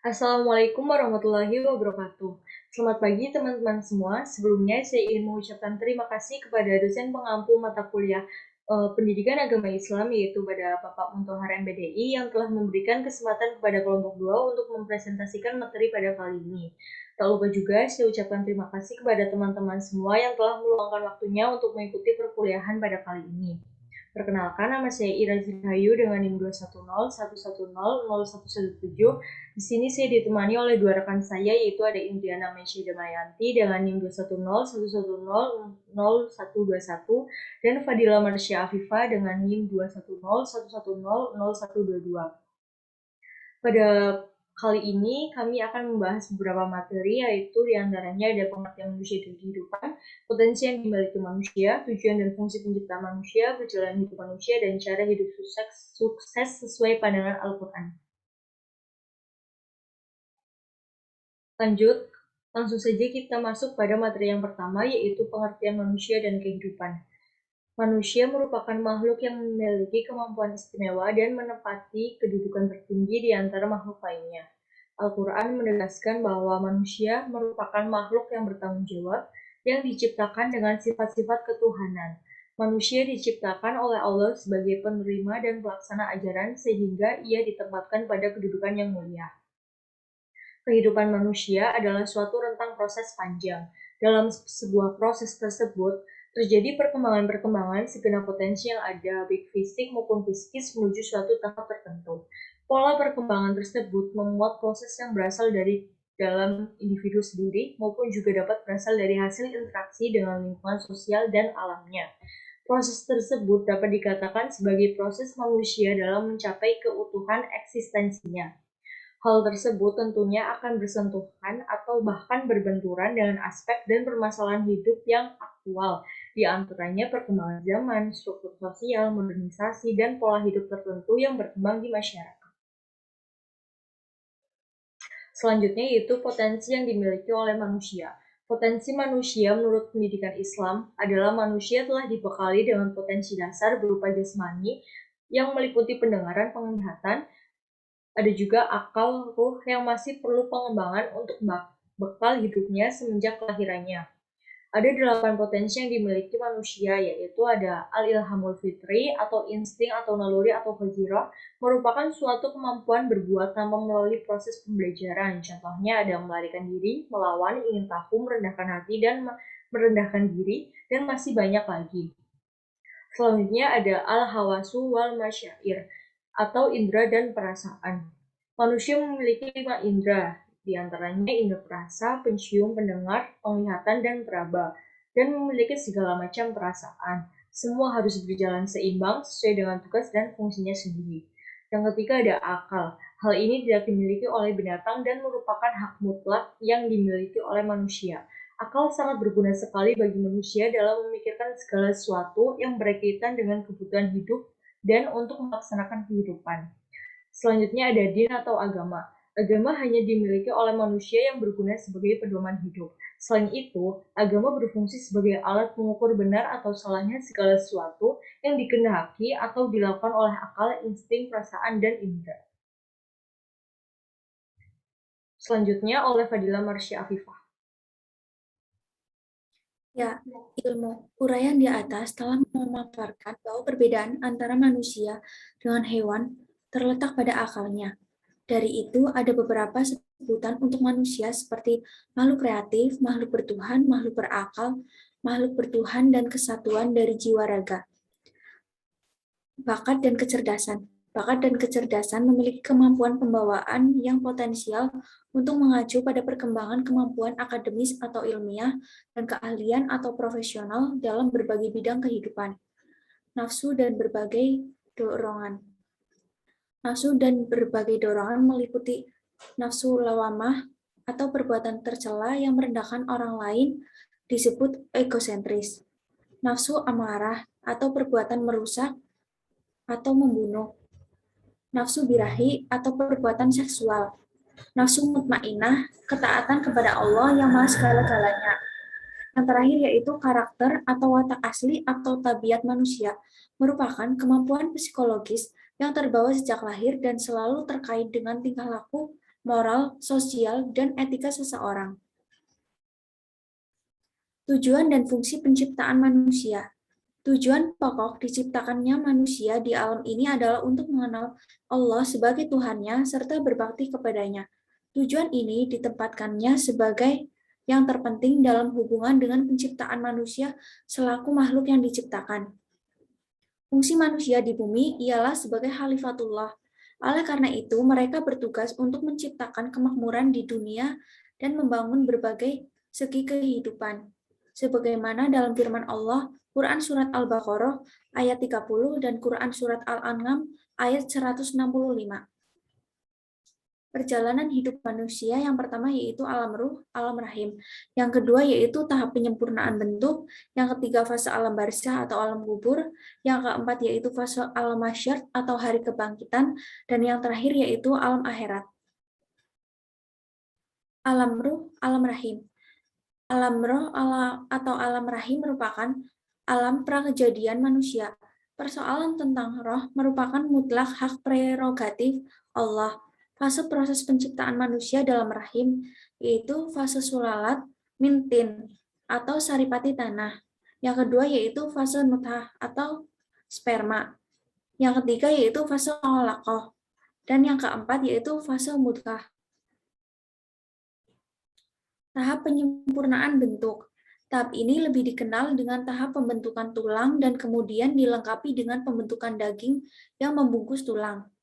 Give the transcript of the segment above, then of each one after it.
Assalamualaikum warahmatullahi wabarakatuh. Selamat pagi teman-teman semua. Sebelumnya saya ingin mengucapkan terima kasih kepada dosen pengampu mata kuliah Pendidikan Agama Islam yaitu pada Bapak Muntohar MBDI yang telah memberikan kesempatan kepada kelompok 2 untuk mempresentasikan materi pada kali ini. Tak lupa juga saya ucapkan terima kasih kepada teman-teman semua yang telah meluangkan waktunya untuk mengikuti perkuliahan pada kali ini. Perkenalkan, nama saya Ira Zirhayu dengan NIM 21011000117. Di sini saya ditemani oleh dua rekan saya, yaitu ada Indriana Mesya Damayanti dengan NIM 21011000121 dan Fadila Marsya Afifa dengan NIM 21011000122. Pada kali ini kami akan membahas beberapa materi, yaitu diantaranya ada pengertian manusia dan kehidupan, potensi yang dimiliki manusia, tujuan dan fungsi penciptaan manusia, perjalanan hidup manusia, dan cara hidup sukses sesuai pandangan Al-Quran. Lanjut, langsung saja kita masuk pada materi yang pertama, yaitu pengertian manusia dan kehidupan. Manusia merupakan makhluk yang memiliki kemampuan istimewa dan menempati kedudukan tertinggi di antara makhluk lainnya. Al-Quran menegaskan bahwa manusia merupakan makhluk yang bertanggung jawab, yang diciptakan dengan sifat-sifat ketuhanan. Manusia diciptakan oleh Allah sebagai penerima dan pelaksana ajaran sehingga ia ditempatkan pada kedudukan yang mulia. Kehidupan manusia adalah suatu rentang proses panjang. Dalam sebuah proses tersebut, terjadi perkembangan-perkembangan segenap potensi yang ada, baik fisik maupun psikis menuju suatu tahap tertentu. Pola perkembangan tersebut memuat proses yang berasal dari dalam individu sendiri maupun juga dapat berasal dari hasil interaksi dengan lingkungan sosial dan alamnya. Proses tersebut dapat dikatakan sebagai proses manusia dalam mencapai keutuhan eksistensinya. Hal tersebut tentunya akan bersentuhan atau bahkan berbenturan dengan aspek dan permasalahan hidup yang aktual, di antaranya perkembangan zaman, struktur sosial, modernisasi, dan pola hidup tertentu yang berkembang di masyarakat. Selanjutnya yaitu potensi yang dimiliki oleh manusia. Potensi manusia menurut pendidikan Islam adalah manusia telah dibekali dengan potensi dasar berupa jasmani yang meliputi pendengaran, penglihatan, ada juga akal ruh yang masih perlu pengembangan untuk bekal hidupnya semenjak kelahirannya. Ada 8 potensi yang dimiliki manusia, yaitu ada al-ilhamul fitri atau insting atau naluri atau fajirah, merupakan suatu kemampuan berbuat tanpa melalui proses pembelajaran. Contohnya ada melarikan diri, melawan, ingin tahu, merendahkan hati, dan merendahkan diri, dan masih banyak lagi. Selanjutnya ada al-hawasu wal masyair atau indera dan perasaan. Manusia memiliki 5 indera, di antaranya indera perasa, pencium, pendengar, penglihatan, dan peraba, dan memiliki segala macam perasaan. Semua harus berjalan seimbang sesuai dengan tugas dan fungsinya sendiri. Yang ketiga ada akal. Hal ini tidak dimiliki oleh binatang dan merupakan hak mutlak yang dimiliki oleh manusia. Akal sangat berguna sekali bagi manusia dalam memikirkan segala sesuatu yang berkaitan dengan kebutuhan hidup dan untuk melaksanakan kehidupan. Selanjutnya ada din atau agama. Agama hanya dimiliki oleh manusia yang berguna sebagai pedoman hidup. Selain itu, agama berfungsi sebagai alat mengukur benar atau salahnya segala sesuatu yang dikehendaki atau dilakukan oleh akal, insting, perasaan, dan indera. Selanjutnya oleh Fadila Marsya Afifah. Ya, ilmu uraian di atas telah memaparkan bahwa perbedaan antara manusia dengan hewan terletak pada akalnya. Dari itu, ada beberapa sebutan untuk manusia seperti makhluk kreatif, makhluk bertuhan, makhluk berakal, makhluk bertuhan, dan kesatuan dari jiwa raga. Bakat dan kecerdasan. Bakat dan kecerdasan memiliki kemampuan pembawaan yang potensial untuk mengacu pada perkembangan kemampuan akademis atau ilmiah dan keahlian atau profesional dalam berbagai bidang kehidupan. Nafsu dan berbagai dorongan. Nafsu dan berbagai dorongan meliputi nafsu lawamah atau perbuatan tercela yang merendahkan orang lain disebut egosentris. Nafsu amarah atau perbuatan merusak atau membunuh. Nafsu birahi atau perbuatan seksual. Nafsu mutmainah, ketaatan kepada Allah yang maha segala-galanya. Yang terakhir yaitu karakter atau watak asli atau tabiat manusia, merupakan kemampuan psikologis yang terbawa sejak lahir dan selalu terkait dengan tingkah laku moral, sosial, dan etika seseorang. Tujuan dan fungsi penciptaan manusia. Tujuan pokok diciptakannya manusia di alam ini adalah untuk mengenal Allah sebagai Tuhannya serta berbakti kepadanya. Tujuan ini ditempatkannya sebagai yang terpenting dalam hubungan dengan penciptaan manusia selaku makhluk yang diciptakan. Fungsi manusia di bumi ialah sebagai khalifatullah. Oleh karena itu, mereka bertugas untuk menciptakan kemakmuran di dunia dan membangun berbagai segi kehidupan. Sebagaimana dalam firman Allah, Quran Surat Al-Baqarah ayat 30 dan Quran Surat Al-An'am ayat 165. Perjalanan hidup manusia yang pertama yaitu alam ruh, alam rahim. Yang kedua yaitu tahap penyempurnaan bentuk. Yang ketiga fase alam barzah atau alam kubur. Yang keempat yaitu fase alam mahsyar atau hari kebangkitan. Dan yang terakhir yaitu alam akhirat. Alam ruh, alam rahim. Alam roh atau alam rahim merupakan alam prakejadian manusia. Persoalan tentang roh merupakan mutlak hak prerogatif Allah. Fase proses penciptaan manusia dalam rahim yaitu fase sulalat mintin atau saripati tanah. Yang kedua yaitu fase nuthah atau sperma. Yang ketiga yaitu fase alaqah. Dan yang keempat yaitu fase mudghah. Tahap penyempurnaan bentuk. Tahap ini lebih dikenal dengan tahap pembentukan tulang dan kemudian dilengkapi dengan pembentukan daging yang membungkus tulang.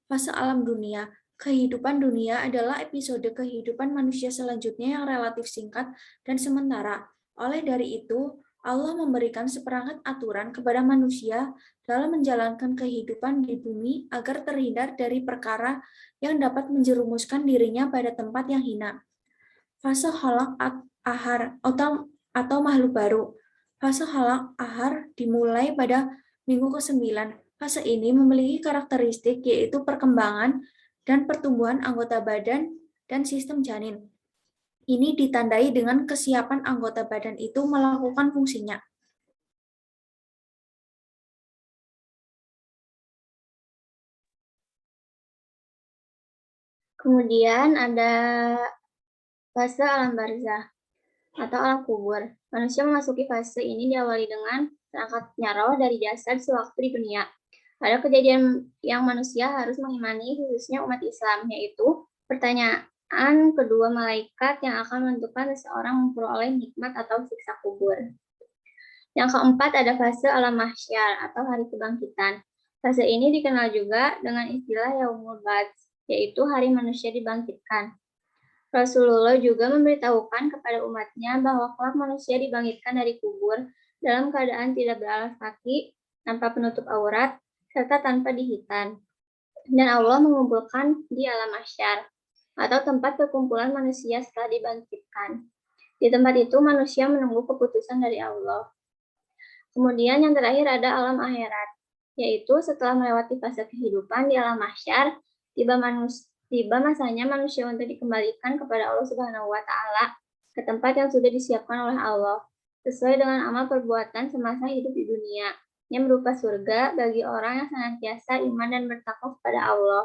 Fase alam dunia. Kehidupan dunia adalah episode kehidupan manusia selanjutnya yang relatif singkat dan sementara. Oleh dari itu, Allah memberikan seperangkat aturan kepada manusia dalam menjalankan kehidupan di bumi agar terhindar dari perkara yang dapat menjerumuskan dirinya pada tempat yang hina. Fase khalaq ahar atau makhluk baru. Fase khalaq ahar dimulai pada minggu ke-9. Fase ini memiliki karakteristik yaitu perkembangan dan pertumbuhan anggota badan dan sistem janin. Ini ditandai dengan kesiapan anggota badan itu melakukan fungsinya. Kemudian ada fase alam barzah atau alam kubur. Manusia memasuki fase ini diawali dengan terangkatnya roh dari jasad sewaktu di dunia. Ada kejadian yang manusia harus mengimani, khususnya umat Islam, yaitu pertanyaan kedua malaikat yang akan menentukan seseorang memperoleh nikmat atau siksa kubur. Yang keempat ada fase alam mahsyar atau hari kebangkitan. Fase ini dikenal juga dengan istilah Yaumul Ba'ts, yaitu hari manusia dibangkitkan. Rasulullah juga memberitahukan kepada umatnya bahwa kelak manusia dibangkitkan dari kubur dalam keadaan tidak beralas kaki, tanpa penutup aurat, serta tanpa dihitan. Dan Allah mengumpulkan di alam mahsyar, atau tempat perkumpulan manusia setelah dibangkitkan. Di tempat itu manusia menunggu keputusan dari Allah. Kemudian yang terakhir ada alam akhirat, yaitu setelah melewati fase kehidupan di alam mahsyar, tiba masanya manusia untuk dikembalikan kepada Allah Subhanahu wa Ta'ala ke tempat yang sudah disiapkan oleh Allah, sesuai dengan amal perbuatan semasa hidup di dunia, yang berupa surga bagi orang yang senantiasa iman dan bertakwa kepada Allah,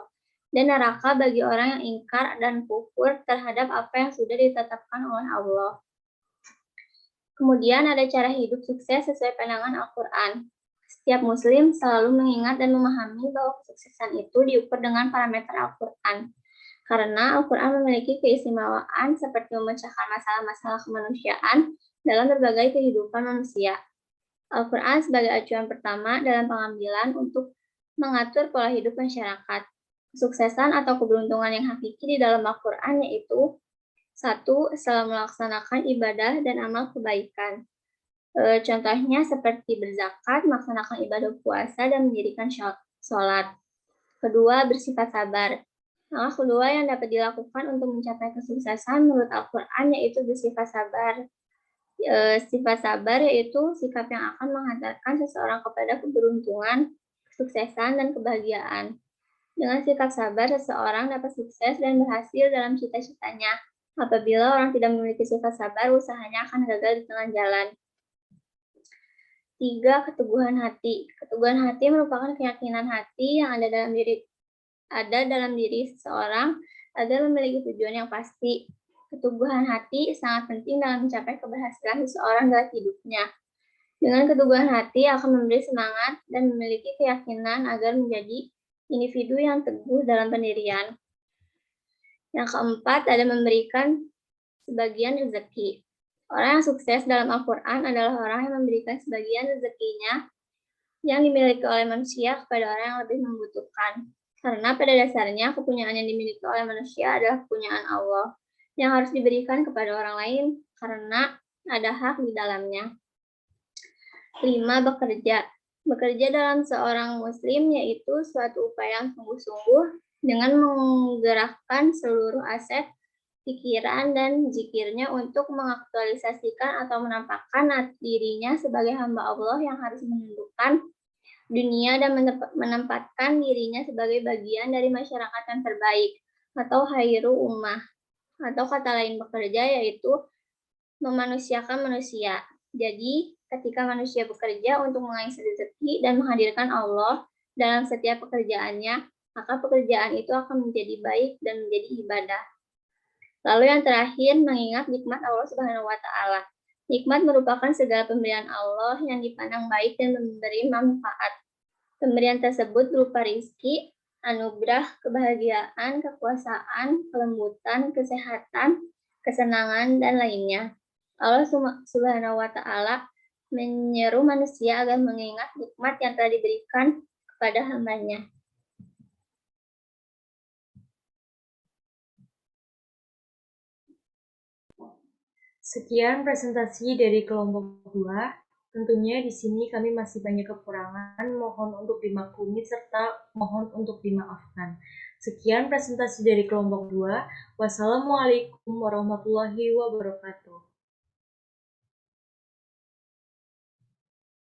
dan neraka bagi orang yang ingkar dan kufur terhadap apa yang sudah ditetapkan oleh Allah. Kemudian ada cara hidup sukses sesuai pandangan Al-Quran. Setiap muslim selalu mengingat dan memahami bahwa kesuksesan itu diukur dengan parameter Al-Quran. Karena Al-Quran memiliki keistimewaan seperti memecahkan masalah-masalah kemanusiaan dalam berbagai kehidupan manusia. Al-Quran sebagai acuan pertama dalam pengambilan untuk mengatur pola hidup masyarakat. Kesuksesan atau keberuntungan yang hakiki di dalam Al-Quran yaitu 1. Setelah melaksanakan ibadah dan amal kebaikan. Contohnya seperti berzakat, melaksanakan ibadah puasa, dan mendirikan sholat. Kedua, bersifat sabar. Langkah kedua yang dapat dilakukan untuk mencapai kesuksesan menurut Al-Quran yaitu bersifat sabar. Sifat sabar yaitu sikap yang akan menghantarkan seseorang kepada keberuntungan, kesuksesan, dan kebahagiaan. Dengan sikap sabar, seseorang dapat sukses dan berhasil dalam cita-citanya. Apabila orang tidak memiliki sifat sabar, usahanya akan gagal di tengah jalan. 3. Keteguhan hati. Keteguhan hati merupakan keyakinan hati yang ada dalam diri seseorang agar memiliki tujuan yang pasti. Keteguhan hati sangat penting dalam mencapai keberhasilan seseorang dalam hidupnya. Dengan keteguhan hati akan memberi semangat dan memiliki keyakinan agar menjadi individu yang teguh dalam pendirian. Yang keempat ada memberikan sebagian rezeki. Orang yang sukses dalam Al-Quran adalah orang yang memberikan sebagian rezekinya yang dimiliki oleh manusia kepada orang yang lebih membutuhkan. Karena pada dasarnya kepunyaan yang dimiliki oleh manusia adalah kepunyaan Allah yang harus diberikan kepada orang lain karena ada hak di dalamnya. 5. Bekerja. Bekerja dalam seorang muslim yaitu suatu upaya yang sungguh-sungguh dengan menggerakkan seluruh aset, pikiran, dan zikirnya untuk mengaktualisasikan atau menampakkan dirinya sebagai hamba Allah yang harus menundukkan dunia dan menempatkan dirinya sebagai bagian dari masyarakat yang terbaik atau khairu ummah. Atau kata lain bekerja yaitu memanusiakan manusia. Jadi, ketika manusia bekerja untuk mengais rezeki dan menghadirkan Allah dalam setiap pekerjaannya, maka pekerjaan itu akan menjadi baik dan menjadi ibadah. Lalu yang terakhir, mengingat nikmat Allah Subhanahu wa Ta'ala. Nikmat merupakan segala pemberian Allah yang dipandang baik dan memberi manfaat. Pemberian tersebut berupa rizki, anugerah, kebahagiaan, kekuasaan, kelembutan, kesehatan, kesenangan, dan lainnya. Allah Subhanahu wa Ta'ala menyeru manusia agar mengingat nikmat yang telah diberikan kepada hambanya. Sekian presentasi dari kelompok 2. Tentunya di sini kami masih banyak kekurangan, mohon untuk dimaklumi serta mohon untuk dimaafkan. Sekian presentasi dari kelompok 2. Wassalamualaikum warahmatullahi wabarakatuh.